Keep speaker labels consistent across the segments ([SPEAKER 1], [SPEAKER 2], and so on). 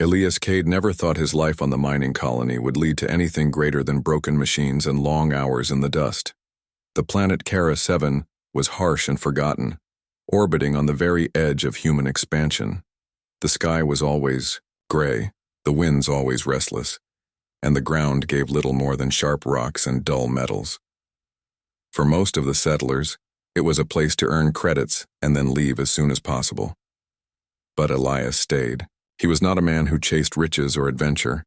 [SPEAKER 1] Elias Cade never thought his life on the mining colony would lead to anything greater than broken machines and long hours in the dust. The planet Kara 7 was harsh and forgotten, orbiting on the very edge of human expansion. The sky was always gray, the winds always restless, and the ground gave little more than sharp rocks and dull metals. For most of the settlers, it was a place to earn credits and then leave as soon as possible. But Elias stayed. He was not a man who chased riches or adventure.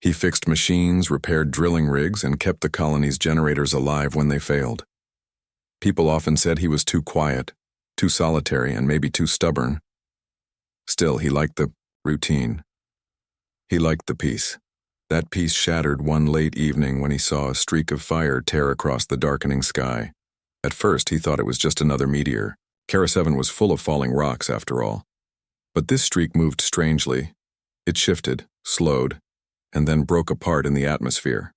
[SPEAKER 1] He fixed machines, repaired drilling rigs, and kept the colony's generators alive when they failed. People often said he was too quiet, too solitary, and maybe too stubborn. Still, he liked the routine. He liked the peace. That peace shattered one late evening when he saw a streak of fire tear across the darkening sky. At first, he thought it was just another meteor. Kara 7 was full of falling rocks, after all. But this streak moved strangely. It shifted, slowed, and then broke apart in the atmosphere.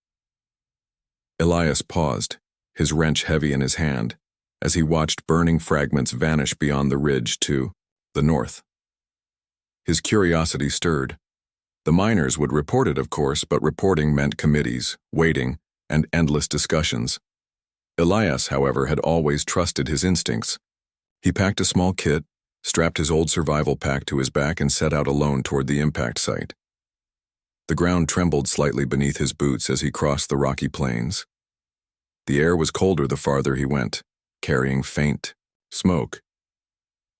[SPEAKER 1] Elias paused, his wrench heavy in his hand, as he watched burning fragments vanish beyond the ridge to the north. His curiosity stirred. The miners would report it, of course, but reporting meant committees, waiting, and endless discussions. Elias, however, had always trusted his instincts. He packed a small kit, strapped his old survival pack to his back, and set out alone toward the impact site. The ground trembled slightly beneath his boots as he crossed the rocky plains. The air was colder the farther he went, carrying faint smoke.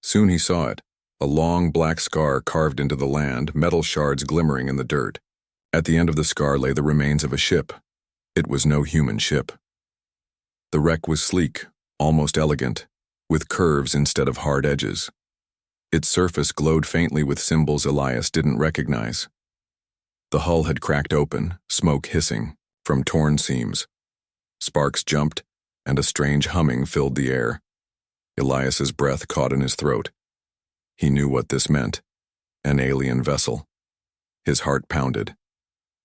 [SPEAKER 1] Soon he saw it, a long black scar carved into the land, metal shards glimmering in the dirt. At the end of the scar lay the remains of a ship. It was no human ship. The wreck was sleek, almost elegant, with curves instead of hard edges. Its surface glowed faintly with symbols Elias didn't recognize. The hull had cracked open, smoke hissing from torn seams. Sparks jumped, and a strange humming filled the air. Elias's breath caught in his throat. He knew what this meant. An alien vessel. His heart pounded.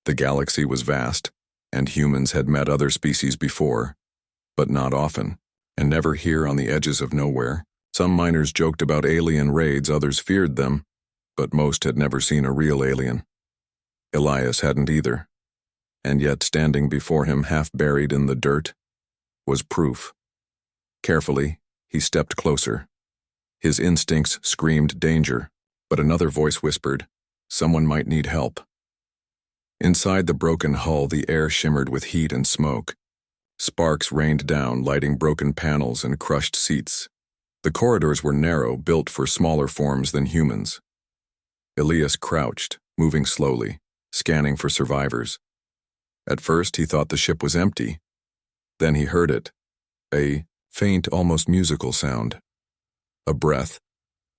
[SPEAKER 1] The galaxy was vast, and humans had met other species before, but not often, and never here on the edges of nowhere. Some miners joked about alien raids, others feared them, but most had never seen a real alien. Elias hadn't either, and yet standing before him half buried in the dirt was proof. Carefully, he stepped closer. His instincts screamed danger, but another voice whispered, someone might need help. Inside the broken hull, the air shimmered with heat and smoke. Sparks rained down, lighting broken panels and crushed seats. The corridors were narrow, built for smaller forms than humans. Elias crouched, moving slowly, scanning for survivors. At first, he thought the ship was empty. Then he heard it, a faint, almost musical sound. A breath,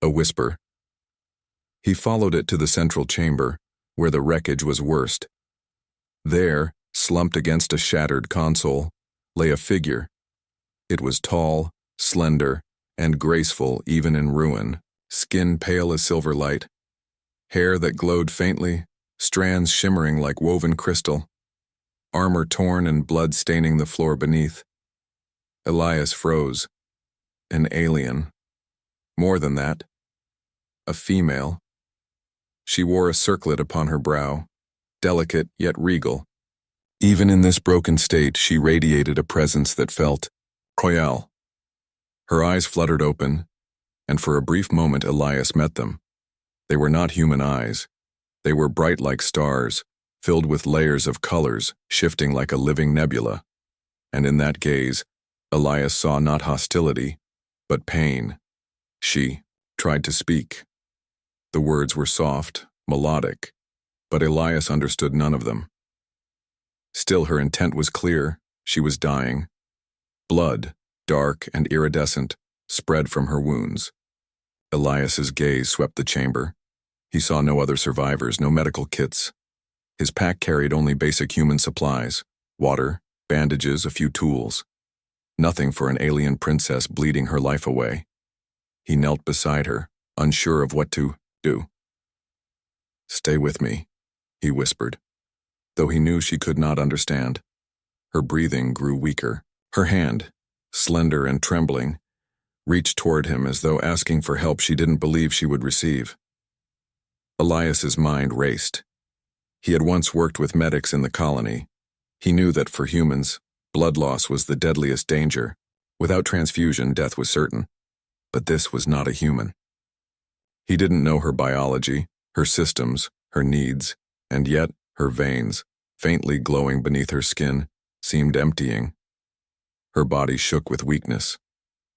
[SPEAKER 1] a whisper. He followed it to the central chamber, where the wreckage was worst. There, slumped against a shattered console, lay a figure. It was tall, slender, and graceful even in ruin, skin pale as silver light, hair that glowed faintly, strands shimmering like woven crystal, armor torn and blood staining the floor beneath. Elias froze. An alien. More than that. A female. She wore a circlet upon her brow, delicate yet regal. Even in this broken state, she radiated a presence that felt royal. Her eyes fluttered open, and for a brief moment Elias met them. They were not human eyes. They were bright like stars, filled with layers of colors, shifting like a living nebula. And in that gaze, Elias saw not hostility, but pain. She tried to speak. The words were soft, melodic, but Elias understood none of them. Still, her intent was clear. She was dying. Blood, dark and iridescent, spread from her wounds. Elias's gaze swept the chamber. He saw no other survivors, no medical kits. His pack carried only basic human supplies, water, bandages, a few tools. Nothing for an alien princess bleeding her life away. He knelt beside her, unsure of what to do. "Stay with me," he whispered, though he knew she could not understand. Her breathing grew weaker. Her hand, slender and trembling, reached toward him as though asking for help she didn't believe she would receive. Elias's mind raced. He had once worked with medics in the colony. He knew that for humans, blood loss was the deadliest danger. Without transfusion, death was certain. But this was not a human. He didn't know her biology, her systems, her needs, and yet her veins, faintly glowing beneath her skin, seemed emptying. Her body shook with weakness.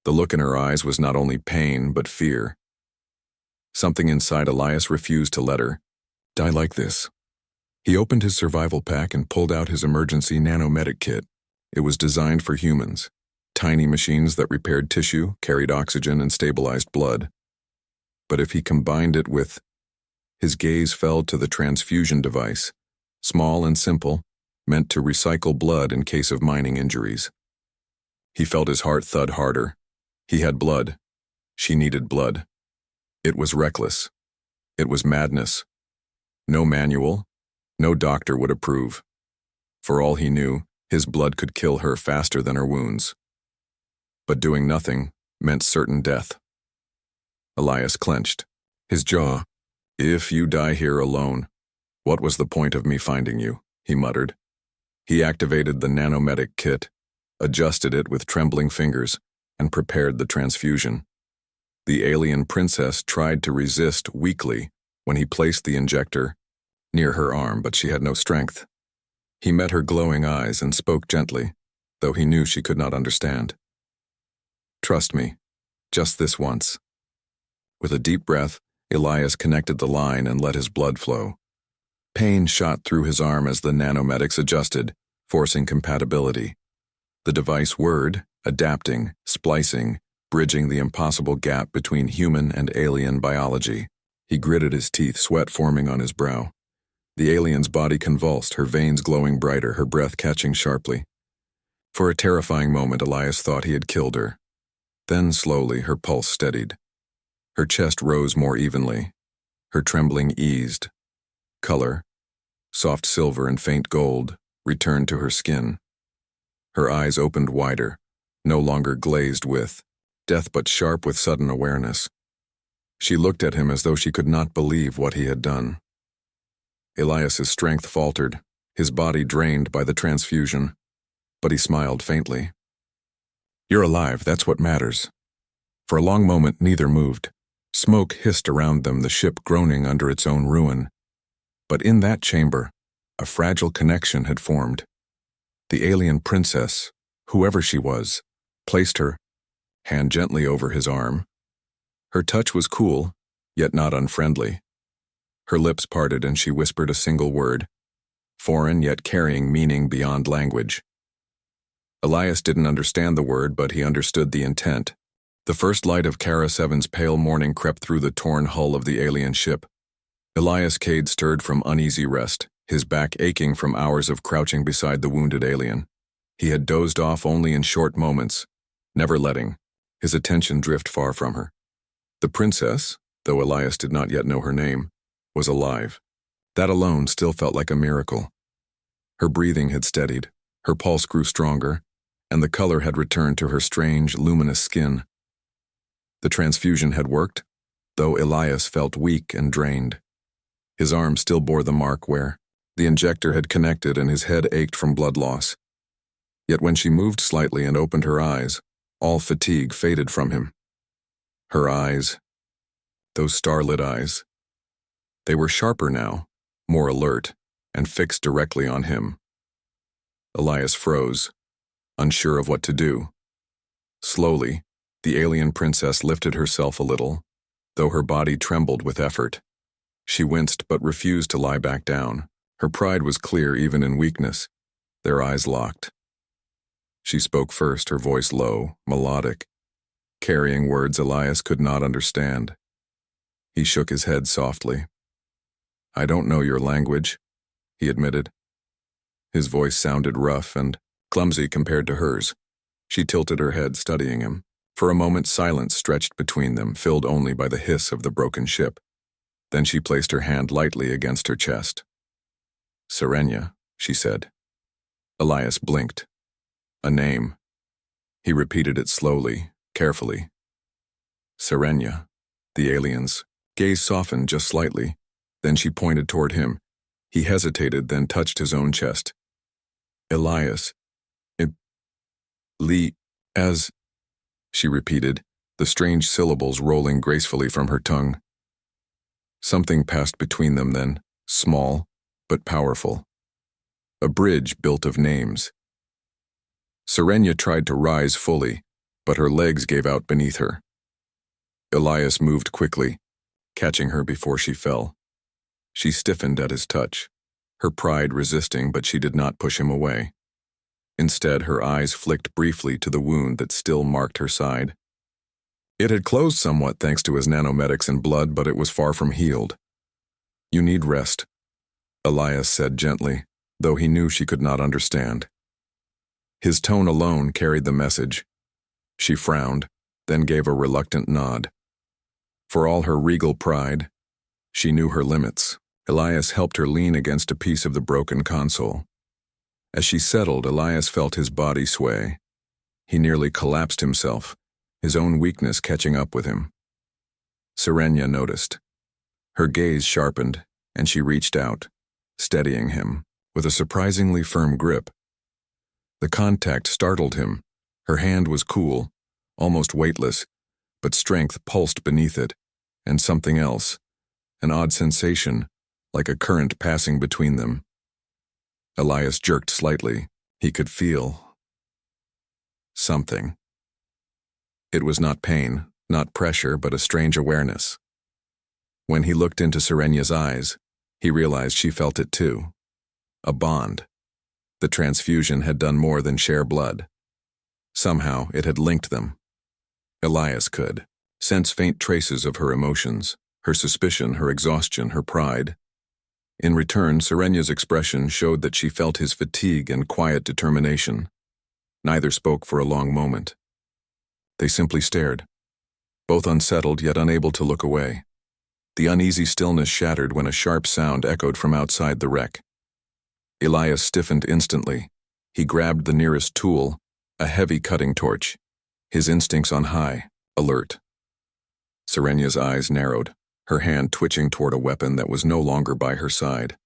[SPEAKER 1] The look in her eyes was not only pain, but fear. Something inside Elias refused to let her die like this. He opened his survival pack and pulled out his emergency nanomedic kit. It was designed for humans. Tiny machines that repaired tissue, carried oxygen, and stabilized blood. But if he combined it with... His gaze fell to the transfusion device, small and simple, meant to recycle blood in case of mining injuries. He felt his heart thud harder. He had blood. She needed blood. It was reckless. It was madness. No manual, no doctor would approve. For all he knew, his blood could kill her faster than her wounds. But doing nothing meant certain death. Elias clenched, his jaw. "If you die here alone, what was the point of me finding you?" he muttered. He activated the nanomedic kit, adjusted it with trembling fingers, and prepared the transfusion. The alien princess tried to resist weakly when he placed the injector near her arm, but she had no strength. He met her glowing eyes and spoke gently, though he knew she could not understand. "Trust me, just this once." With a deep breath, Elias connected the line and let his blood flow. Pain shot through his arm as the nanomedics adjusted, forcing compatibility. The device whirred, adapting, splicing, bridging the impossible gap between human and alien biology. He gritted his teeth, sweat forming on his brow. The alien's body convulsed, her veins glowing brighter, her breath catching sharply. For a terrifying moment, Elias thought he had killed her. Then, slowly, her pulse steadied. Her chest rose more evenly. Her trembling eased. Color, soft silver and faint gold, returned to her skin. Her eyes opened wider, no longer glazed with death but sharp with sudden awareness. She looked at him as though she could not believe what he had done. Elias's strength faltered, his body drained by the transfusion, but he smiled faintly. "You're alive, that's what matters." For a long moment, neither moved. Smoke hissed around them, the ship groaning under its own ruin. But in that chamber, a fragile connection had formed. The alien princess, whoever she was, placed her hand gently over his arm. Her touch was cool, yet not unfriendly. Her lips parted and she whispered a single word, foreign yet carrying meaning beyond language. Elias didn't understand the word, but he understood the intent. The first light of Kara 7's pale morning crept through the torn hull of the alien ship. Elias Cade stirred from uneasy rest, his back aching from hours of crouching beside the wounded alien. He had dozed off only in short moments, never letting his attention drift far from her. The princess, though Elias did not yet know her name, was alive. That alone still felt like a miracle. Her breathing had steadied, her pulse grew stronger, and the color had returned to her strange, luminous skin. The transfusion had worked, though Elias felt weak and drained. His arm still bore the mark where the injector had connected and his head ached from blood loss. Yet when she moved slightly and opened her eyes, all fatigue faded from him. Her eyes, those starlit eyes, they were sharper now, more alert, and fixed directly on him. Elias froze, unsure of what to do. Slowly, the alien princess lifted herself a little, though her body trembled with effort. She winced but refused to lie back down. Her pride was clear even in weakness. Their eyes locked. She spoke first, her voice low, melodic, carrying words Elias could not understand. He shook his head softly. "I don't know your language," he admitted. His voice sounded rough and clumsy compared to hers. She tilted her head, studying him. For a moment, silence stretched between them, filled only by the hiss of the broken ship. Then she placed her hand lightly against her chest. "Serenia," she said. Elias blinked. A name. He repeated it slowly, carefully. Serenia. The alien's gaze softened just slightly, Then she pointed toward him. He hesitated, then touched his own chest. Elias. As, she repeated, the strange syllables rolling gracefully from her tongue. Something passed between them then, small but powerful. A bridge built of names. Serenia tried to rise fully, but her legs gave out beneath her. Elias moved quickly, catching her before she fell. She stiffened at his touch, her pride resisting, but she did not push him away. Instead, her eyes flicked briefly to the wound that still marked her side. It had closed somewhat thanks to his nanomedics and blood, but it was far from healed. You need rest, Elias said gently, though he knew she could not understand. His tone alone carried the message. She frowned, then gave a reluctant nod. For all her regal pride, she knew her limits. Elias helped her lean against a piece of the broken console. As she settled, Elias felt his body sway. He nearly collapsed himself, his own weakness catching up with him. Serenia noticed. Her gaze sharpened, and she reached out, steadying him, with a surprisingly firm grip. The contact startled him. Her hand was cool, almost weightless, but strength pulsed beneath it, and something else, an odd sensation, like a current passing between them. Elias jerked slightly. He could feel something. It was not pain, not pressure, but a strange awareness. When he looked into Serenia's eyes, he realized she felt it too. A bond. The transfusion had done more than share blood. Somehow it had linked them. Elias could sense faint traces of her emotions, her suspicion, her exhaustion, her pride. In return, Serenia's expression showed that she felt his fatigue and quiet determination. Neither spoke for a long moment. They simply stared, both unsettled yet unable to look away. The uneasy stillness shattered when a sharp sound echoed from outside the wreck. Elias stiffened instantly. He grabbed the nearest tool, a heavy cutting torch, his instincts on high, alert. Serenia's eyes narrowed, her hand twitching toward a weapon that was no longer by her side.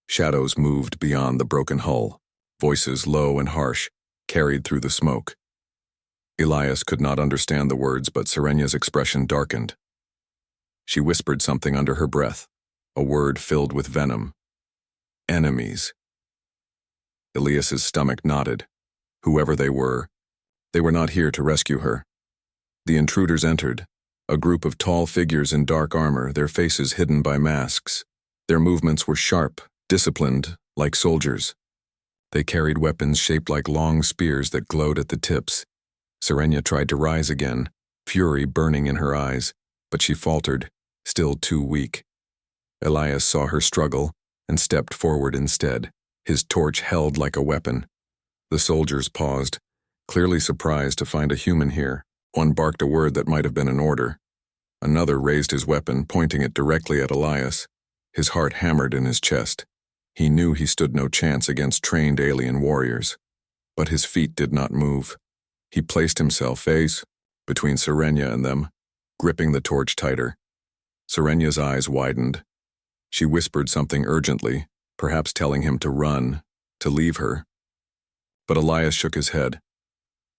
[SPEAKER 1] Shadows moved beyond the broken hull, voices low and harsh, carried through the smoke. Elias could not understand the words, but Serenia's expression darkened. She whispered something under her breath, a word filled with venom. Enemies. Elias's stomach knotted. Whoever they were not here to rescue her. The intruders entered, a group of tall figures in dark armor, their faces hidden by masks. Their movements were sharp, disciplined, like soldiers. They carried weapons shaped like long spears that glowed at the tips. Serenia tried to rise again, fury burning in her eyes, but she faltered, still too weak. Elias saw her struggle and stepped forward instead, his torch held like a weapon. The soldiers paused, clearly surprised to find a human here. One barked a word that might have been an order. Another raised his weapon, pointing it directly at Elias. His heart hammered in his chest. He knew he stood no chance against trained alien warriors. But his feet did not move. He placed himself face between Serenia and them, gripping the torch tighter. Serenia's eyes widened. She whispered something urgently, perhaps telling him to run, to leave her. But Elias shook his head.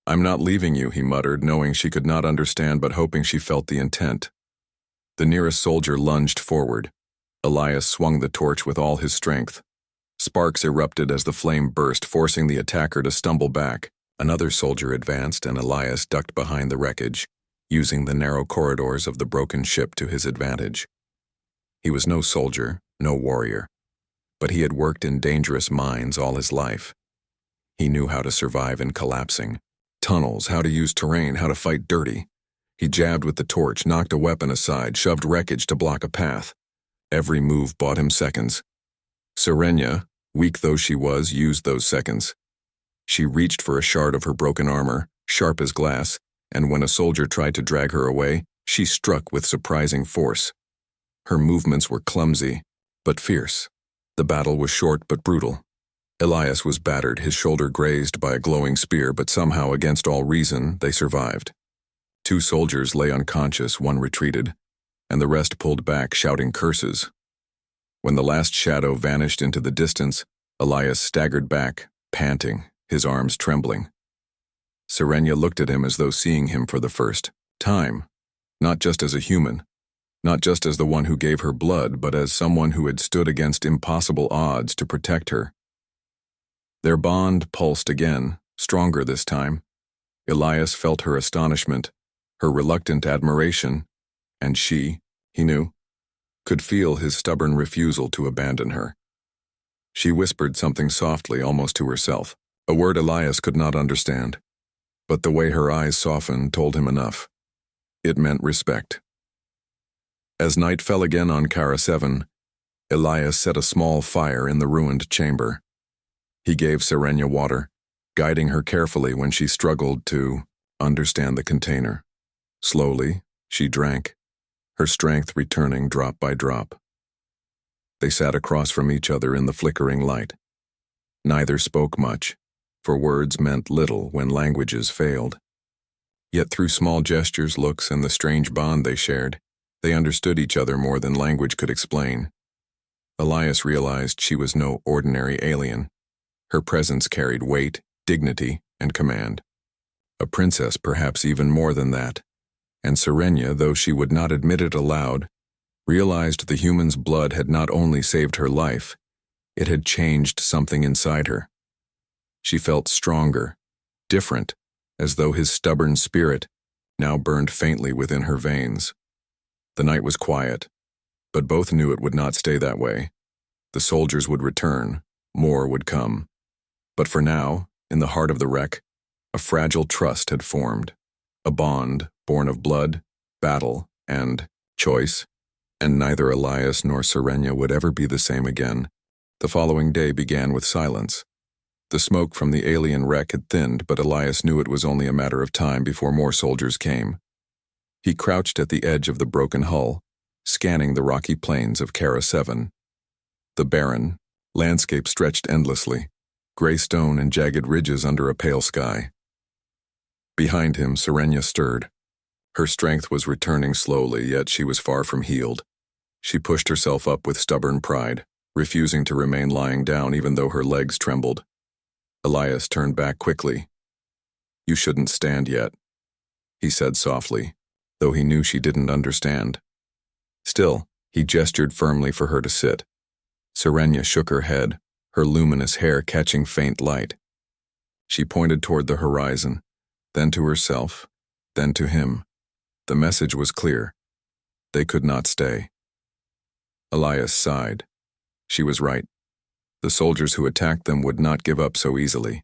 [SPEAKER 1] "I'm not leaving you," he muttered, knowing she could not understand but hoping she felt the intent. The nearest soldier lunged forward. Elias swung the torch with all his strength. Sparks erupted as the flame burst, forcing the attacker to stumble back. Another soldier advanced, and Elias ducked behind the wreckage, using the narrow corridors of the broken ship to his advantage. He was no soldier, no warrior, but he had worked in dangerous mines all his life. He knew how to survive in collapsing tunnels, how to use terrain, how to fight dirty. He jabbed with the torch, knocked a weapon aside, shoved wreckage to block a path. Every move bought him seconds. Serenia, weak though she was, used those seconds. She reached for a shard of her broken armor, sharp as glass, and when a soldier tried to drag her away, she struck with surprising force. Her movements were clumsy, but fierce. The battle was short but brutal. Elias was battered, his shoulder grazed by a glowing spear, but somehow, against all reason, they survived. 2 soldiers lay unconscious, one retreated, and the rest pulled back, shouting curses. When the last shadow vanished into the distance, Elias staggered back, panting, his arms trembling. Serenia looked at him as though seeing him for the first time, not just as a human, not just as the one who gave her blood, but as someone who had stood against impossible odds to protect her. Their bond pulsed again, stronger this time. Elias felt her astonishment, her reluctant admiration, and she, he knew, could feel his stubborn refusal to abandon her. She whispered something softly, almost to herself, a word Elias could not understand, but the way her eyes softened told him enough. It meant respect. As night fell again on Kara 7, Elias set a small fire in the ruined chamber. He gave Serenia water, guiding her carefully when she struggled to understand the container. Slowly, she drank, her strength returning drop by drop. They sat across from each other in the flickering light. Neither spoke much, for words meant little when languages failed. Yet through small gestures, looks, and the strange bond they shared, they understood each other more than language could explain. Elias realized she was no ordinary alien. Her presence carried weight, dignity, and command. A princess, perhaps even more than that. And Serenia, though she would not admit it aloud, realized the human's blood had not only saved her life, it had changed something inside her. She felt stronger, different, as though his stubborn spirit now burned faintly within her veins. The night was quiet, but both knew it would not stay that way. The soldiers would return, more would come. But for now, in the heart of the wreck, a fragile trust had formed, a bond born of blood, battle, and choice, and neither Elias nor Serenia would ever be the same again. The following day began with silence. The smoke from the alien wreck had thinned, but Elias knew it was only a matter of time before more soldiers came. He crouched at the edge of the broken hull, scanning the rocky plains of Kara 7. The barren landscape stretched endlessly, gray stone and jagged ridges under a pale sky. Behind him, Serenia stirred. Her strength was returning slowly, yet she was far from healed. She pushed herself up with stubborn pride, refusing to remain lying down even though her legs trembled. Elias turned back quickly. "You shouldn't stand yet," he said softly, though he knew she didn't understand. Still, he gestured firmly for her to sit. Serenia shook her head, her luminous hair catching faint light. She pointed toward the horizon, then to herself, then to him. The message was clear. They could not stay. Elias sighed. She was right. The soldiers who attacked them would not give up so easily.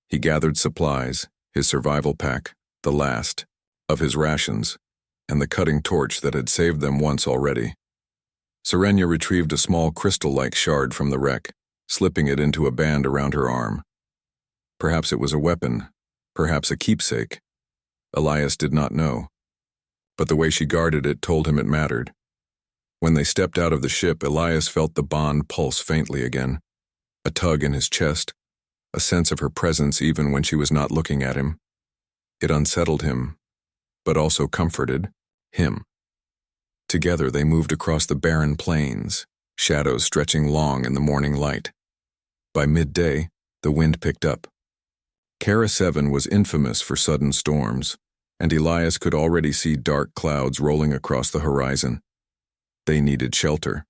[SPEAKER 1] He gathered supplies, his survival pack, the last, of his rations, and the cutting torch that had saved them once already. Serenia retrieved a small crystal-like shard from the wreck, slipping it into a band around her arm. Perhaps it was a weapon, perhaps a keepsake. Elias did not know. But the way she guarded it told him it mattered. When they stepped out of the ship, Elias felt the bond pulse faintly again, a tug in his chest, a sense of her presence even when she was not looking at him. It unsettled him, but also comforted him. Together they moved across the barren plains, shadows stretching long in the morning light. By midday, the wind picked up. Kara 7 was infamous for sudden storms, and Elias could already see dark clouds rolling across the horizon. They needed shelter.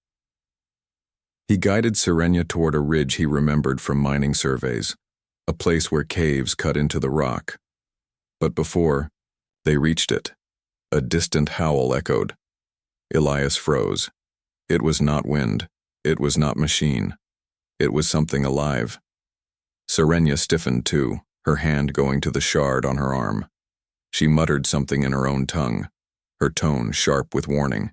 [SPEAKER 1] He guided Serenia toward a ridge he remembered from mining surveys, a place where caves cut into the rock. But before they reached it, a distant howl echoed. Elias froze. It was not wind. It was not machine. It was something alive. Serenia stiffened too, her hand going to the shard on her arm. She muttered something in her own tongue, her tone sharp with warning.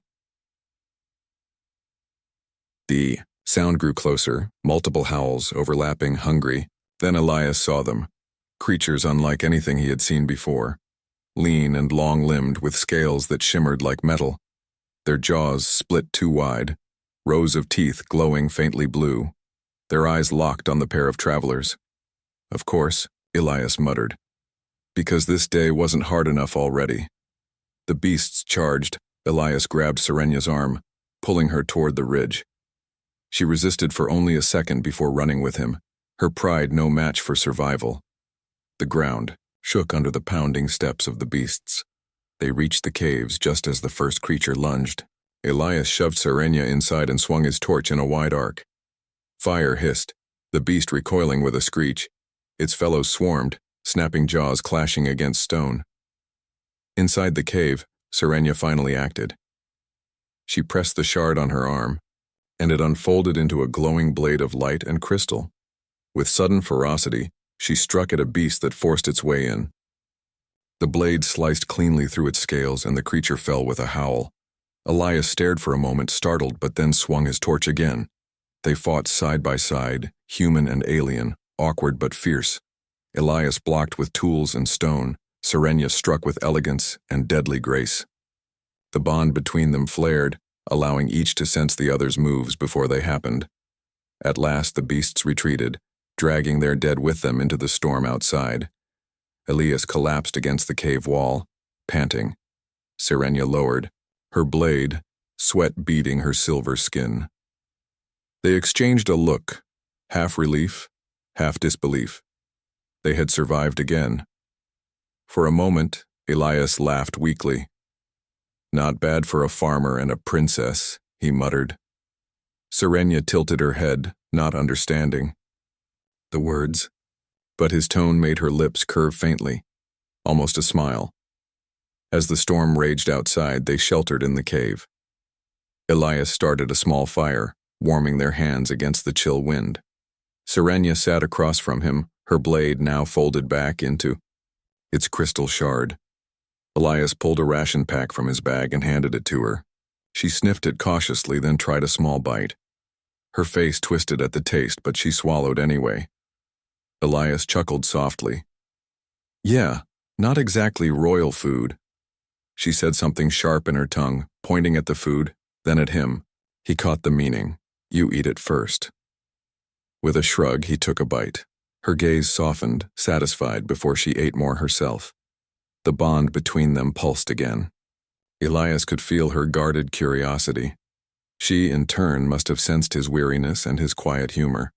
[SPEAKER 1] The sound grew closer, multiple howls, overlapping, hungry. Then Elias saw them, creatures unlike anything he had seen before, lean and long-limbed with scales that shimmered like metal. Their jaws split too wide, rows of teeth glowing faintly blue, their eyes locked on the pair of travelers. Of course, Elias muttered, because this day wasn't hard enough already. The beasts charged. Elias grabbed Serenia's arm, pulling her toward the ridge. She resisted for only a second before running with him, her pride no match for survival. The ground shook under the pounding steps of the beasts. They reached the caves just as the first creature lunged. Elias shoved Sarenya inside and swung his torch in a wide arc. Fire hissed, the beast recoiling with a screech. Its fellows swarmed, snapping jaws clashing against stone. Inside the cave, Sarenya finally acted. She pressed the shard on her arm, and it unfolded into a glowing blade of light and crystal. With sudden ferocity, she struck at a beast that forced its way in. The blade sliced cleanly through its scales, and the creature fell with a howl. Elias stared for a moment, startled, but then swung his torch again. They fought side by side, human and alien, awkward but fierce. Elias blocked with tools and stone. Sarenya struck with elegance and deadly grace. The bond between them flared, allowing each to sense the other's moves before they happened. At last the beasts retreated, dragging their dead with them into the storm outside. Elias collapsed against the cave wall, panting. Sarenya lowered, her blade, sweat beading her silver skin. They exchanged a look, half relief, half disbelief. They had survived again. For a moment, Elias laughed weakly. "Not bad for a farmer and a princess," he muttered. Sarenya tilted her head, not understanding the words, but his tone made her lips curve faintly, almost a smile. As the storm raged outside, they sheltered in the cave. Elias started a small fire, warming their hands against the chill wind. Sarenya sat across from him, her blade now folded back into its crystal shard. Elias pulled a ration pack from his bag and handed it to her. She sniffed it cautiously, then tried a small bite. Her face twisted at the taste, but she swallowed anyway. Elias chuckled softly. "Yeah, not exactly royal food." She said something sharp in her tongue, pointing at the food, then at him. He caught the meaning. "You eat it first." With a shrug, he took a bite. Her gaze softened, satisfied, before she ate more herself. The bond between them pulsed again. Elias could feel her guarded curiosity. She, in turn, must have sensed his weariness and his quiet humor.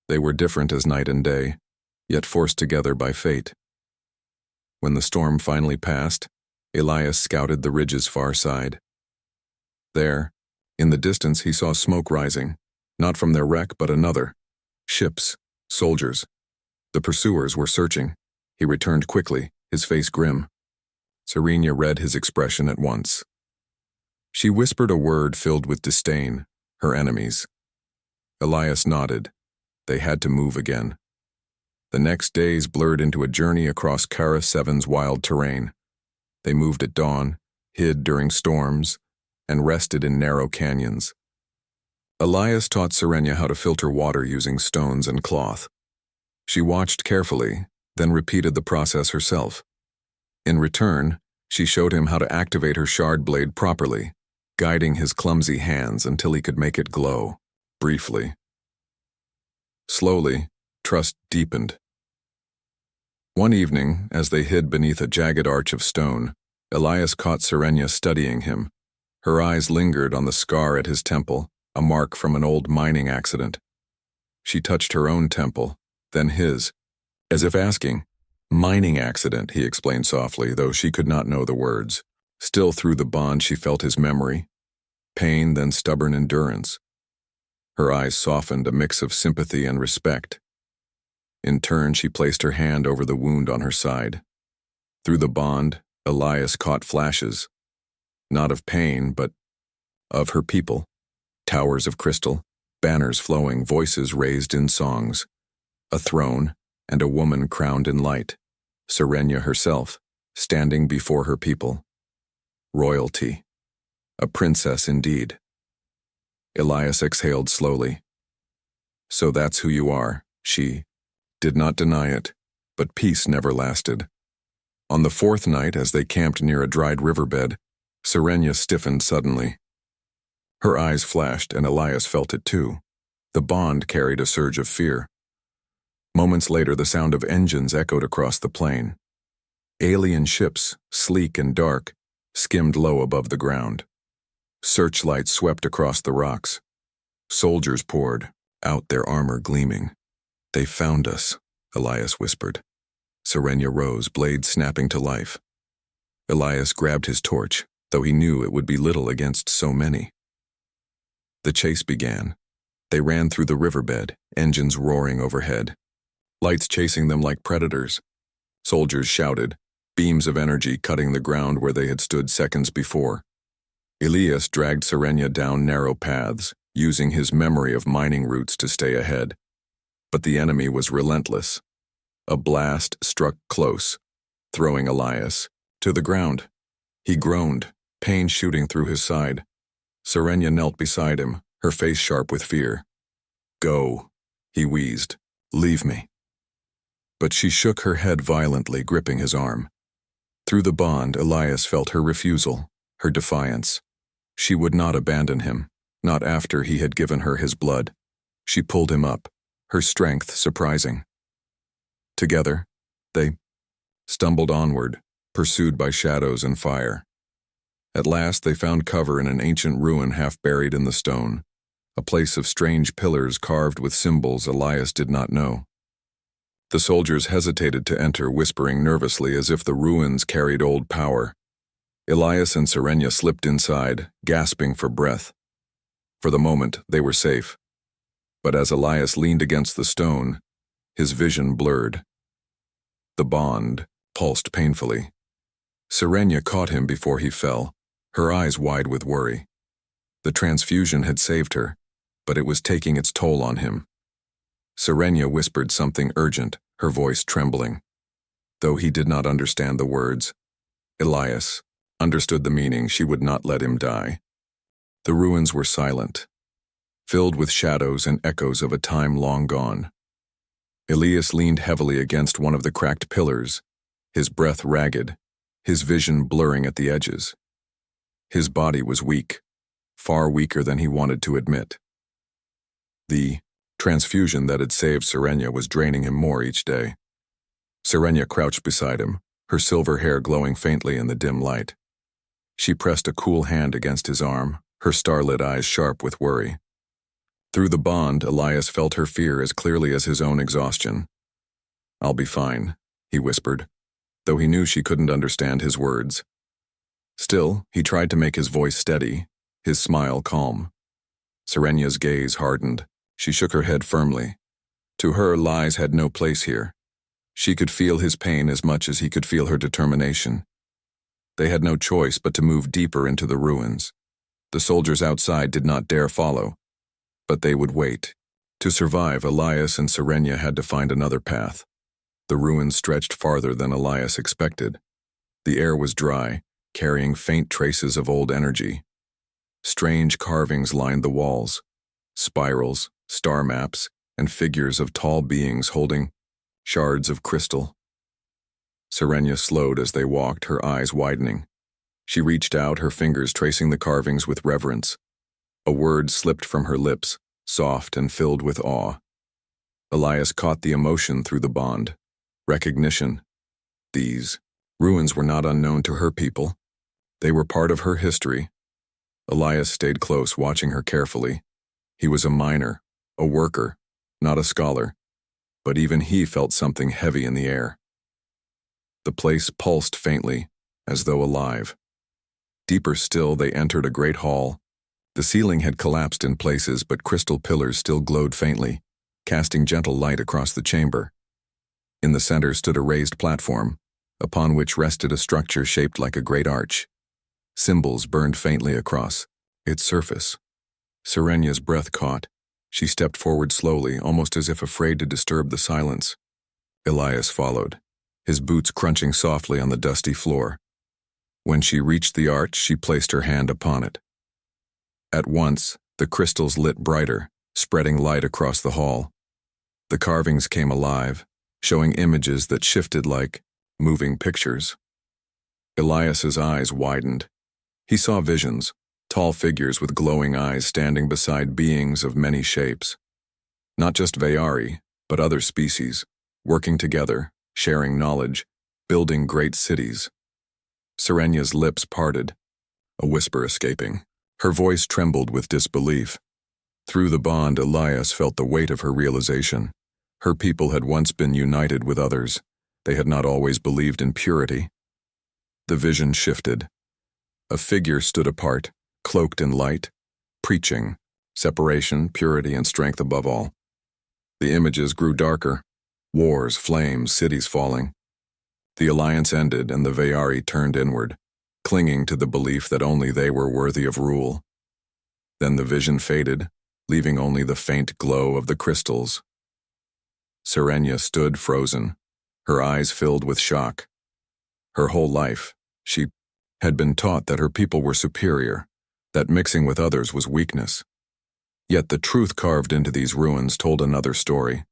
[SPEAKER 1] They were different as night and day, yet forced together by fate. When the storm finally passed, Elias scouted the ridge's far side. There, in the distance, he saw smoke rising, not from their wreck but another. Ships, soldiers. The pursuers were searching. He returned quickly, his face grim. Sarenya read his expression at once. She whispered a word filled with disdain, her enemies. Elias nodded. They had to move again. The next days blurred into a journey across Kara 7's wild terrain. They moved at dawn, hid during storms, and rested in narrow canyons. Elias taught Sarenya how to filter water using stones and cloth. She watched carefully, then repeated the process herself. In return, she showed him how to activate her shard blade properly, guiding his clumsy hands until he could make it glow, briefly. Slowly, trust deepened. One evening, as they hid beneath a jagged arch of stone, Elias caught Sarenya studying him. Her eyes lingered on the scar at his temple, a mark from an old mining accident. She touched her own temple, then his, as if asking, "Mining accident," he explained softly, though she could not know the words. Still through the bond she felt his memory, pain then stubborn endurance. Her eyes softened, a mix of sympathy and respect. In turn, she placed her hand over the wound on her side. Through the bond, Elias caught flashes, not of pain, but of her people. Towers of crystal, banners flowing, voices raised in songs. A throne, and a woman crowned in light. Sarenya herself, standing before her people. Royalty. A princess indeed. Elias exhaled slowly. "So that's who you are," she did not deny it, but peace never lasted. On the fourth night, as they camped near a dried riverbed, Sarenya stiffened suddenly. Her eyes flashed, and Elias felt it too. The bond carried a surge of fear. Moments later, the sound of engines echoed across the plain. Alien ships, sleek and dark, skimmed low above the ground. Searchlights swept across the rocks. Soldiers poured out, their armor gleaming. "They found us," Elias whispered. Serenia rose, blade snapping to life. Elias grabbed his torch, though he knew it would be little against so many. The chase began. They ran through the riverbed, engines roaring overhead, lights chasing them like predators. Soldiers shouted, beams of energy cutting the ground where they had stood seconds before. Elias dragged Serenia down narrow paths, using his memory of mining routes to stay ahead. But the enemy was relentless. A blast struck close, throwing Elias to the ground. He groaned, pain shooting through his side. Serenia knelt beside him, her face sharp with fear. "Go," he wheezed. "Leave me." But she shook her head violently, gripping his arm. Through the bond, Elias felt her refusal, her defiance. She would not abandon him, not after he had given her his blood. She pulled him up, her strength surprising. Together, they stumbled onward, pursued by shadows and fire. At last they found cover in an ancient ruin half buried in the stone, a place of strange pillars carved with symbols Elias did not know. The soldiers hesitated to enter, whispering nervously as if the ruins carried old power. Elias and Serenia slipped inside, gasping for breath. For the moment, they were safe. But as Elias leaned against the stone, his vision blurred. The bond pulsed painfully. Serenia caught him before he fell, her eyes wide with worry. The transfusion had saved her, but it was taking its toll on him. Serenia whispered something urgent, her voice trembling. Though he did not understand the words, Elias understood the meaning. She would not let him die. The ruins were silent, filled with shadows and echoes of a time long gone. Elias leaned heavily against one of the cracked pillars, his breath ragged, his vision blurring at the edges. His body was weak, far weaker than he wanted to admit. The transfusion that had saved Serenia was draining him more each day. Serenia crouched beside him, her silver hair glowing faintly in the dim light. She pressed a cool hand against his arm, her starlit eyes sharp with worry. Through the bond, Elias felt her fear as clearly as his own exhaustion. "I'll be fine," he whispered, though he knew she couldn't understand his words. Still, he tried to make his voice steady, his smile calm. Serenia's gaze hardened. She shook her head firmly. To her, lies had no place here. She could feel his pain as much as he could feel her determination. They had no choice but to move deeper into the ruins. The soldiers outside did not dare follow, but they would wait. To survive, Elias and Serenia had to find another path. The ruins stretched farther than Elias expected. The air was dry, carrying faint traces of old energy. Strange carvings lined the walls, spirals, star maps, and figures of tall beings holding shards of crystal. Serenia slowed as they walked, her eyes widening. She reached out, her fingers tracing the carvings with reverence. A word slipped from her lips, soft and filled with awe. Elias caught the emotion through the bond. Recognition. These ruins were not unknown to her people. They were part of her history. Elias stayed close, watching her carefully. He was a miner, a worker, not a scholar, but even he felt something heavy in the air. The place pulsed faintly, as though alive. Deeper still, they entered a great hall. The ceiling had collapsed in places, but crystal pillars still glowed faintly, casting gentle light across the chamber. In the center stood a raised platform, upon which rested a structure shaped like a great arch. Symbols burned faintly across its surface. Serenia's breath caught. She stepped forward slowly, almost as if afraid to disturb the silence. Elias followed, his boots crunching softly on the dusty floor. When she reached the arch, she placed her hand upon it. At once, the crystals lit brighter, spreading light across the hall. The carvings came alive, showing images that shifted like moving pictures. Elias's eyes widened. He saw visions, tall figures with glowing eyes standing beside beings of many shapes. Not just Vayari, but other species, working together, sharing knowledge, building great cities. Serenia's lips parted, a whisper escaping. Her voice trembled with disbelief. Through the bond, Elias felt the weight of her realization. Her people had once been united with others. They had not always believed in purity. The vision shifted. A figure stood apart, cloaked in light, preaching separation, purity, and strength above all. The images grew darker. Wars, flames, cities falling. The alliance ended, and the Vayari turned inward, clinging to the belief that only they were worthy of rule. Then the vision faded, leaving only the faint glow of the crystals. Serenia stood frozen, her eyes filled with shock. Her whole life, she had been taught that her people were superior, that mixing with others was weakness. Yet the truth carved into these ruins told another story.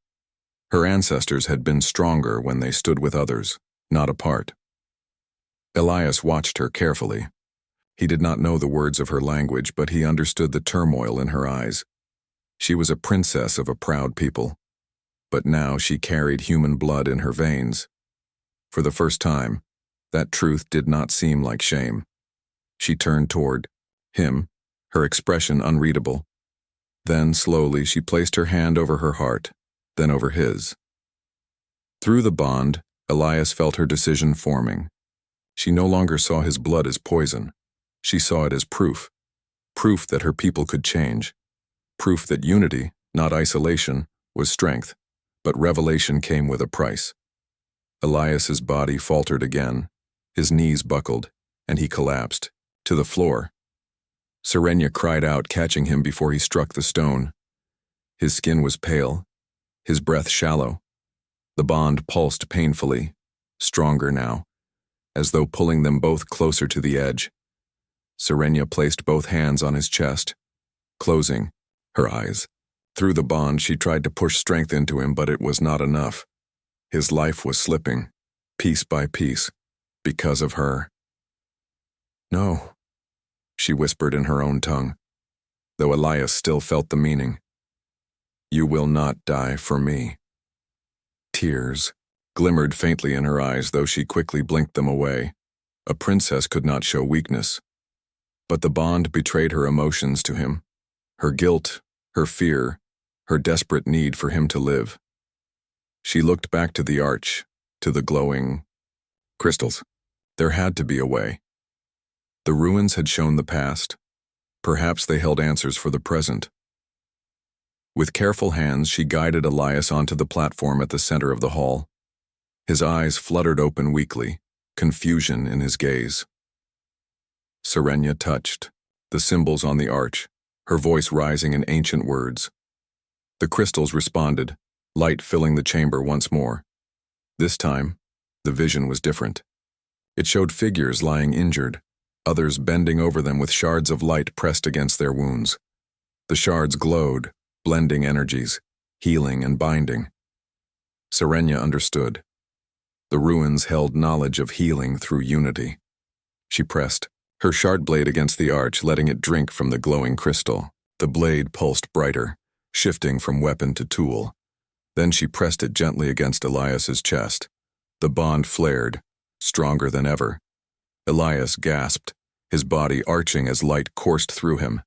[SPEAKER 1] Her ancestors had been stronger when they stood with others, not apart. Elias watched her carefully. He did not know the words of her language, but he understood the turmoil in her eyes. She was a princess of a proud people, but now she carried human blood in her veins. For the first time, that truth did not seem like shame. She turned toward him, her expression unreadable. Then, slowly, she placed her hand over her heart, then over his. Through the bond, Elias felt her decision forming. She no longer saw his blood as poison. She saw it as proof that her people could change, proof that unity, not isolation, was strength, but revelation came with a price. Elias's body faltered again, his knees buckled, and he collapsed, to the floor. Serenia cried out, catching him before he struck the stone. His skin was pale, his breath shallow. The bond pulsed painfully, stronger now, as though pulling them both closer to the edge. Serenia placed both hands on his chest, closing her eyes. Through the bond, she tried to push strength into him, but it was not enough. His life was slipping, piece by piece, because of her. No, she whispered in her own tongue, though Elias still felt the meaning. You will not die for me. Tears glimmered faintly in her eyes, though she quickly blinked them away. A princess could not show weakness. But the bond betrayed her emotions to him, her guilt, her fear, her desperate need for him to live. She looked back to the arch, to the glowing crystals. There had to be a way. The ruins had shown the past. Perhaps they held answers for the present. With careful hands, she guided Elias onto the platform at the center of the hall. His eyes fluttered open weakly, confusion in his gaze. Serenia touched the symbols on the arch, her voice rising in ancient words. The crystals responded, light filling the chamber once more. This time, the vision was different. It showed figures lying injured, others bending over them with shards of light pressed against their wounds. The shards glowed, blending energies, healing and binding. Serenia understood. The ruins held knowledge of healing through unity. She pressed her shard blade against the arch, letting it drink from the glowing crystal. The blade pulsed brighter, shifting from weapon to tool. Then she pressed it gently against Elias's chest. The bond flared, stronger than ever. Elias gasped, his body arching as light coursed through him.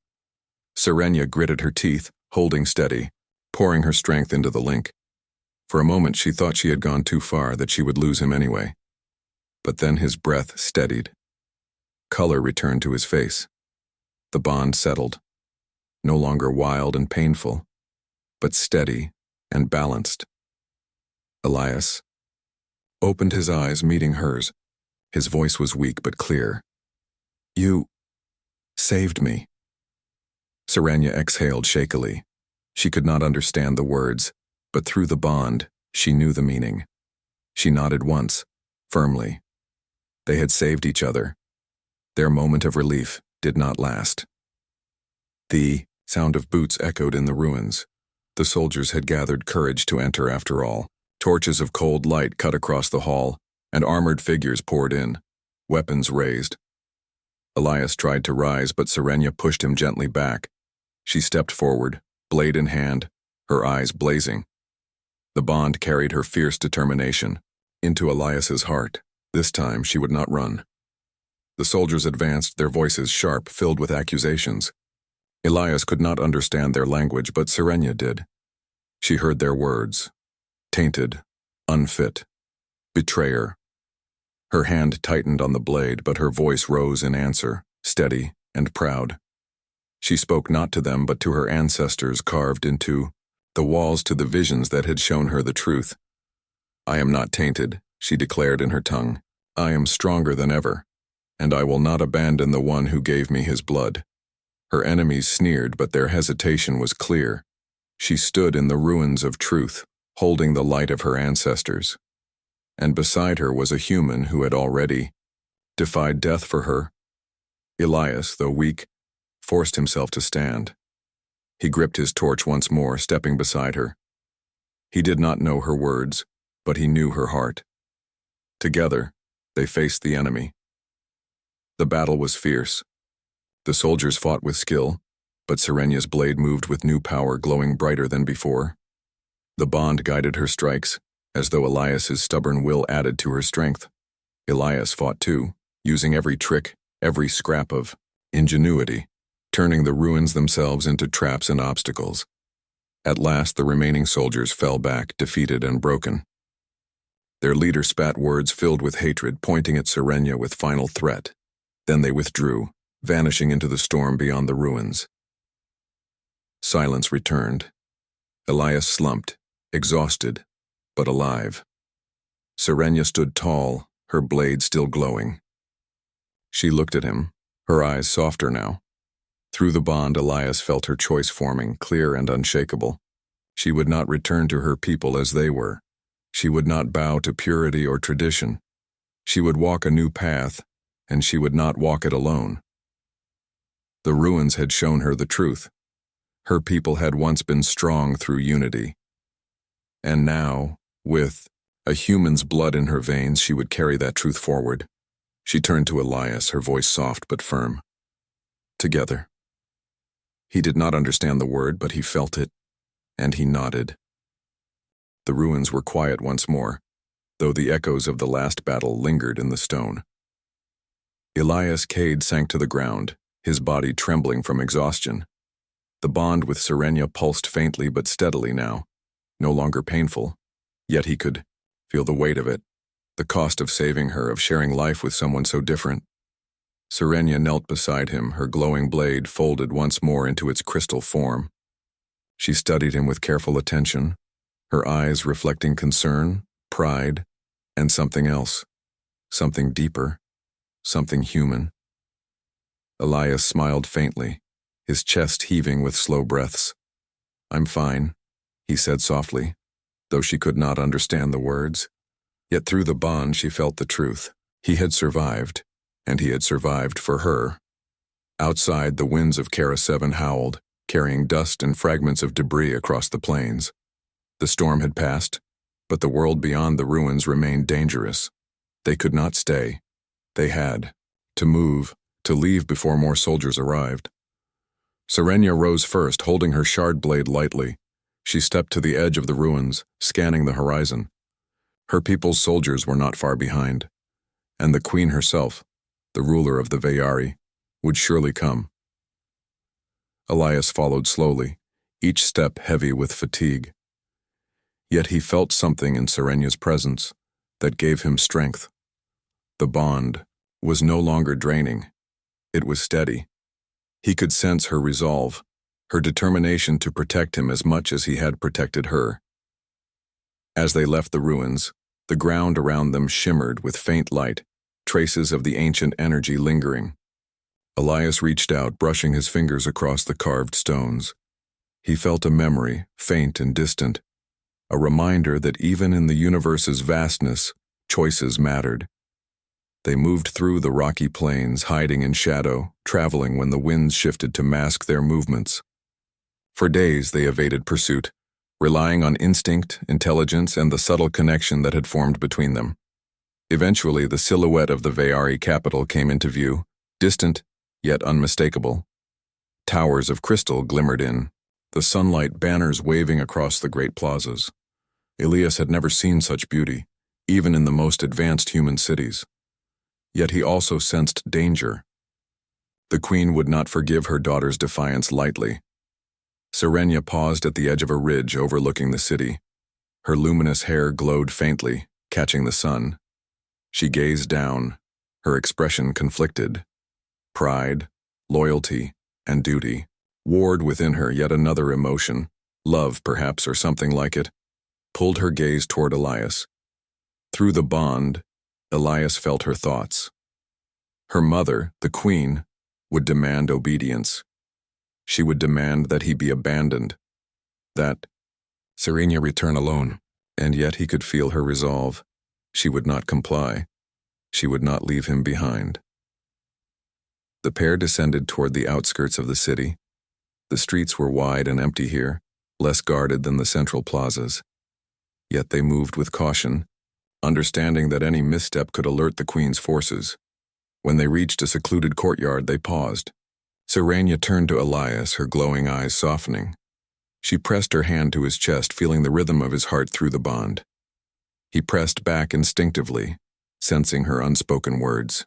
[SPEAKER 1] Serenia gritted her teeth, holding steady, pouring her strength into the link. For a moment she thought she had gone too far, that she would lose him anyway. But then his breath steadied. Color returned to his face. The bond settled, no longer wild and painful, but steady and balanced. Elias opened his eyes, meeting hers. His voice was weak but clear. You saved me. Serenia exhaled shakily. She could not understand the words, but through the bond, she knew the meaning. She nodded once, firmly. They had saved each other. Their moment of relief did not last. The sound of boots echoed in the ruins. The soldiers had gathered courage to enter after all. Torches of cold light cut across the hall, and armored figures poured in, weapons raised. Elias tried to rise, but Serenia pushed him gently back. She stepped forward, blade in hand, her eyes blazing. The bond carried her fierce determination into Elias's heart. This time she would not run. The soldiers advanced, their voices sharp, filled with accusations. Elias could not understand their language, but Serenia did. She heard their words. Tainted, unfit, betrayer. Her hand tightened on the blade, but her voice rose in answer, steady and proud. She spoke not to them, but to her ancestors carved into the walls, to the visions that had shown her the truth. I am not tainted, she declared in her tongue. I am stronger than ever, and I will not abandon the one who gave me his blood. Her enemies sneered, but their hesitation was clear. She stood in the ruins of truth, holding the light of her ancestors. And beside her was a human who had already defied death for her. Elias, though weak, forced himself to stand. He gripped his torch once more, stepping beside her. He did not know her words, but he knew her heart. Together, they faced the enemy. The battle was fierce. The soldiers fought with skill, but Serenia's blade moved with new power, glowing brighter than before. The bond guided her strikes, as though Elias's stubborn will added to her strength. Elias fought too, using every trick, every scrap of ingenuity, turning the ruins themselves into traps and obstacles. At last, the remaining soldiers fell back, defeated and broken. Their leader spat words filled with hatred, pointing at Serenia with final threat. Then they withdrew, vanishing into the storm beyond the ruins. Silence returned. Elias slumped, exhausted, but alive. Serenia stood tall, her blade still glowing. She looked at him, her eyes softer now. Through the bond, Elias felt her choice forming, clear and unshakable. She would not return to her people as they were. She would not bow to purity or tradition. She would walk a new path, and she would not walk it alone. The ruins had shown her the truth. Her people had once been strong through unity. And now, with a human's blood in her veins, she would carry that truth forward. She turned to Elias, her voice soft but firm. Together. He did not understand the word, but he felt it, and he nodded. The ruins were quiet once more, though the echoes of the last battle lingered in the stone. Elias Cade sank to the ground, his body trembling from exhaustion. The bond with Serenia pulsed faintly but steadily now, no longer painful, yet he could feel the weight of it, the cost of saving her, of sharing life with someone so different. Serenia knelt beside him, her glowing blade folded once more into its crystal form. She studied him with careful attention, her eyes reflecting concern, pride, and something else, something deeper, something human. Elias smiled faintly, his chest heaving with slow breaths. I'm fine, he said softly, though she could not understand the words. Yet through the bond she felt the truth. He had survived, and he had survived for her. Outside, the winds of Kara 7 howled, carrying dust and fragments of debris across the plains. The storm had passed, but the world beyond the ruins remained dangerous. They could not stay. They had to move, to leave before more soldiers arrived. Serenia rose first, holding her shard blade lightly. She stepped to the edge of the ruins, scanning the horizon. Her people's soldiers were not far behind, and the queen herself, the ruler of the Veyari, would surely come. Elias followed slowly, each step heavy with fatigue. Yet he felt something in Serenia's presence that gave him strength. The bond was no longer draining. It was steady. He could sense her resolve, her determination to protect him as much as he had protected her. As they left the ruins, the ground around them shimmered with faint light, traces of the ancient energy lingering. Elias reached out, brushing his fingers across the carved stones. He felt a memory, faint and distant, a reminder that even in the universe's vastness, choices mattered. They moved through the rocky plains, hiding in shadow, traveling when the winds shifted to mask their movements. For days they evaded pursuit, relying on instinct, intelligence, and the subtle connection that had formed between them. Eventually, the silhouette of the Veyari capital came into view, distant, yet unmistakable. Towers of crystal glimmered in, the sunlight banners waving across the great plazas. Elias had never seen such beauty, even in the most advanced human cities. Yet he also sensed danger. The queen would not forgive her daughter's defiance lightly. Serenia paused at the edge of a ridge overlooking the city. Her luminous hair glowed faintly, catching the sun. She gazed down, her expression conflicted. Pride, loyalty, and duty warred within her yet another emotion, love perhaps or something like it, pulled her gaze toward Elias. Through the bond, Elias felt her thoughts. Her mother, the queen, would demand obedience. She would demand that he be abandoned, that Serenia return alone, and yet he could feel her resolve. She would not comply. She would not leave him behind. The pair descended toward the outskirts of the city. The streets were wide and empty here, less guarded than the central plazas. Yet they moved with caution, understanding that any misstep could alert the queen's forces. When they reached a secluded courtyard, they paused. Serenia turned to Elias, her glowing eyes softening. She pressed her hand to his chest, feeling the rhythm of his heart through the bond. He pressed back instinctively, sensing her unspoken words.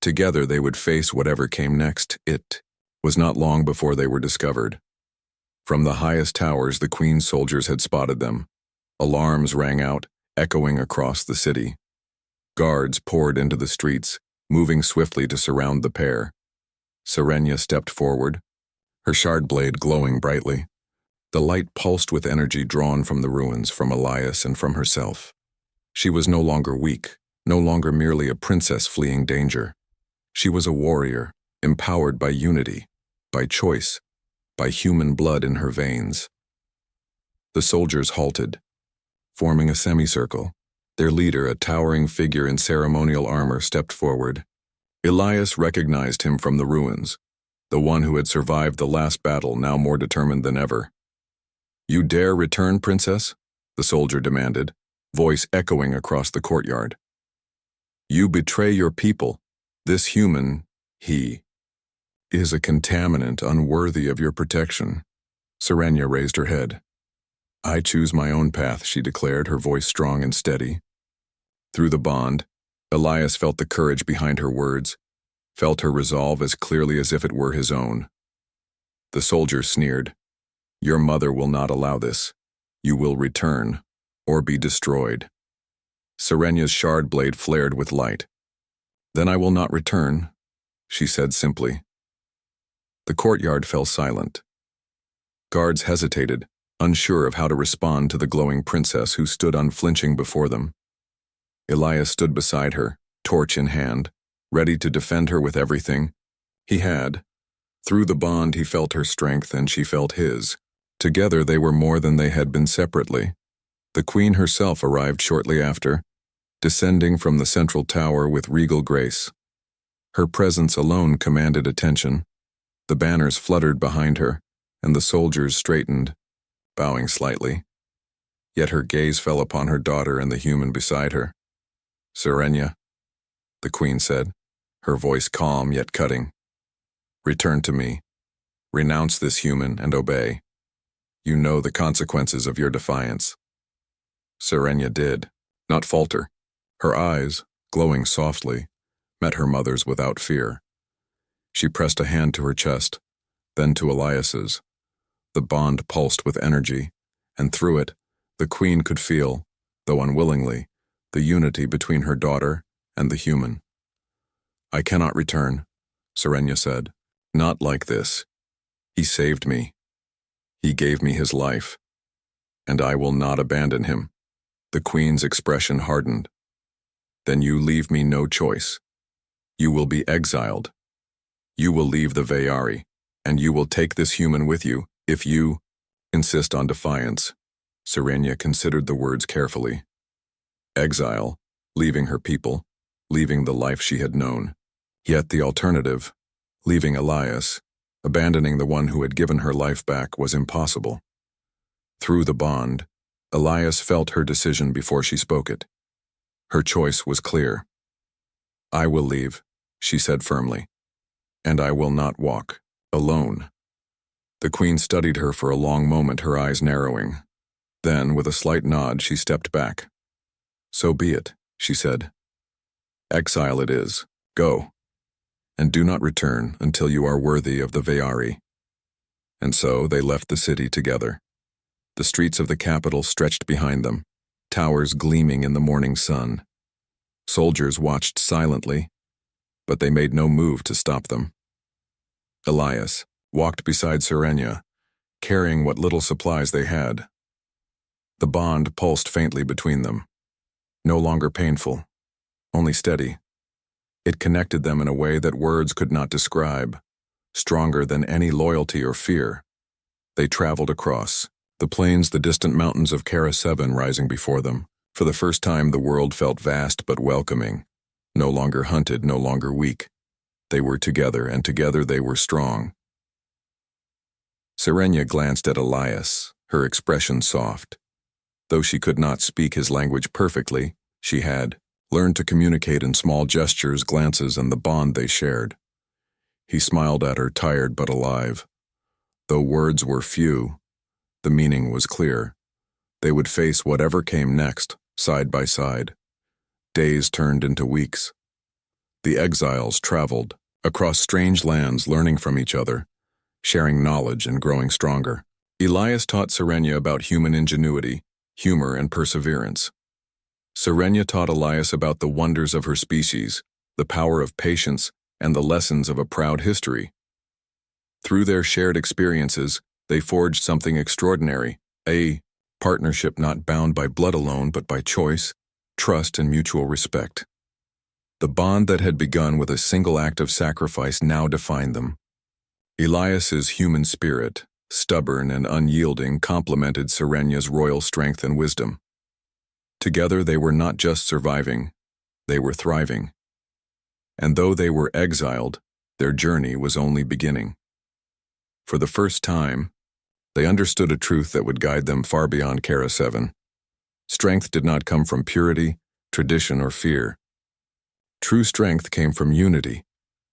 [SPEAKER 1] Together they would face whatever came next. It was not long before they were discovered. From the highest towers, the queen's soldiers had spotted them. Alarms rang out, echoing across the city. Guards poured into the streets, moving swiftly to surround the pair. Serenia stepped forward, her shard blade glowing brightly. The light pulsed with energy drawn from the ruins, from Elias and from herself. She was no longer weak, no longer merely a princess fleeing danger. She was a warrior, empowered by unity, by choice, by human blood in her veins. The soldiers halted, forming a semicircle. Their leader, a towering figure in ceremonial armor, stepped forward. Elias recognized him from the ruins, the one who had survived the last battle, now more determined than ever. "You dare return, princess?" the soldier demanded, voice echoing across the courtyard. "You betray your people. This human, he, is a contaminant unworthy of your protection." Serenia raised her head. "I choose my own path," she declared, her voice strong and steady. Through the bond, Elias felt the courage behind her words, felt her resolve as clearly as if it were his own. The soldier sneered. "Your mother will not allow this. You will return, or be destroyed." Serenia's shard blade flared with light. "Then I will not return," she said simply. The courtyard fell silent. Guards hesitated, unsure of how to respond to the glowing princess who stood unflinching before them. Elias stood beside her, torch in hand, ready to defend her with everything he had. Through the bond he felt her strength and she felt his. Together they were more than they had been separately. The queen herself arrived shortly after, descending from the central tower with regal grace. Her presence alone commanded attention. The banners fluttered behind her, and the soldiers straightened, bowing slightly. Yet her gaze fell upon her daughter and the human beside her. "Serenia," the queen said, her voice calm yet cutting. "Return to me. Renounce this human and obey. You know the consequences of your defiance." Serenia did, not falter. Her eyes, glowing softly, met her mother's without fear. She pressed a hand to her chest, then to Elias's. The bond pulsed with energy, and through it, the queen could feel, though unwillingly, the unity between her daughter and the human. "I cannot return," Serenia said. "Not like this. He saved me. He gave me his life. And I will not abandon him." The queen's expression hardened. "Then you leave me no choice. You will be exiled. You will leave the Veyari, and you will take this human with you, if you insist on defiance." Serenia considered the words carefully. Exile, leaving her people, leaving the life she had known. Yet the alternative, leaving Elias, abandoning the one who had given her life back, was impossible. Through the bond, Elias felt her decision before she spoke it. Her choice was clear. "I will leave," she said firmly, "and I will not walk alone." The queen studied her for a long moment, her eyes narrowing. Then, with a slight nod, she stepped back. "So be it," she said. "Exile it is. Go." and do not return until you are worthy of the Veari." And so they left the city together. The streets of the capital stretched behind them, towers gleaming in the morning sun. Soldiers watched silently, but they made no move to stop them. Elias walked beside Serenia, carrying what little supplies they had. The bond pulsed faintly between them, no longer painful, only steady. It connected them in a way that words could not describe, stronger than any loyalty or fear. They traveled across the plains, the distant mountains of Kara 7 rising before them. For the first time, the world felt vast but welcoming, no longer hunted, no longer weak. They were together, and together they were strong. Serenia glanced at Elias, her expression soft. Though she could not speak his language perfectly, she had learned to communicate in small gestures, glances, and the bond they shared. He smiled at her, tired but alive. Though words were few, the meaning was clear. They would face whatever came next, side by side. Days turned into weeks. The exiles traveled across strange lands, learning from each other, sharing knowledge and growing stronger. Elias taught Serenia about human ingenuity, humor, and perseverance. Serenia taught Elias about the wonders of her species, the power of patience, and the lessons of a proud history. Through their shared experiences, they forged something extraordinary, a partnership not bound by blood alone but by choice, trust, and mutual respect. The bond that had begun with a single act of sacrifice now defined them. Elias's human spirit, stubborn and unyielding, complemented Serenia's royal strength and wisdom. Together they were not just surviving, they were thriving. And though they were exiled, their journey was only beginning. For the first time, they understood a truth that would guide them far beyond Kara 7. Strength did not come from purity, tradition, or fear. True strength came from unity,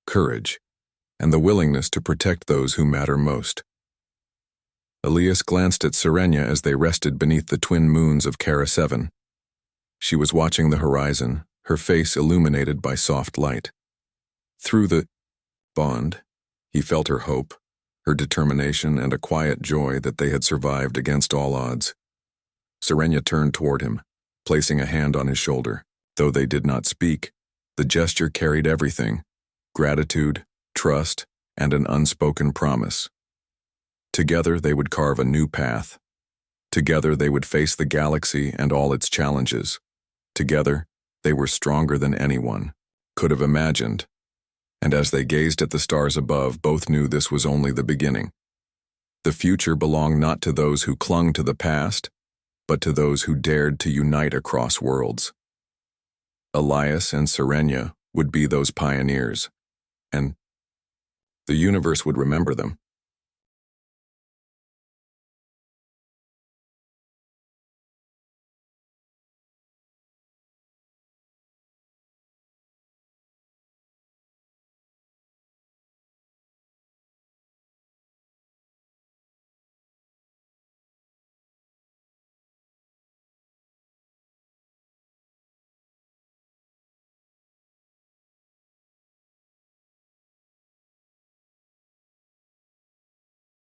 [SPEAKER 1] courage, and the willingness to protect those who matter most. Elias glanced at Serenia as they rested beneath the twin moons of Kara 7. She was watching the horizon, her face illuminated by soft light. Through the bond, he felt her hope, her determination, and a quiet joy that they had survived against all odds. Serenia turned toward him, placing a hand on his shoulder. Though they did not speak, the gesture carried everything: gratitude, trust, and an unspoken promise. Together they would carve a new path. Together they would face the galaxy and all its challenges. Together, they were stronger than anyone could have imagined. And as they gazed at the stars above, both knew this was only the beginning. The future belonged not to those who clung to the past, but to those who dared to unite across worlds. Elias and Serenia would be those pioneers, and the universe would remember them.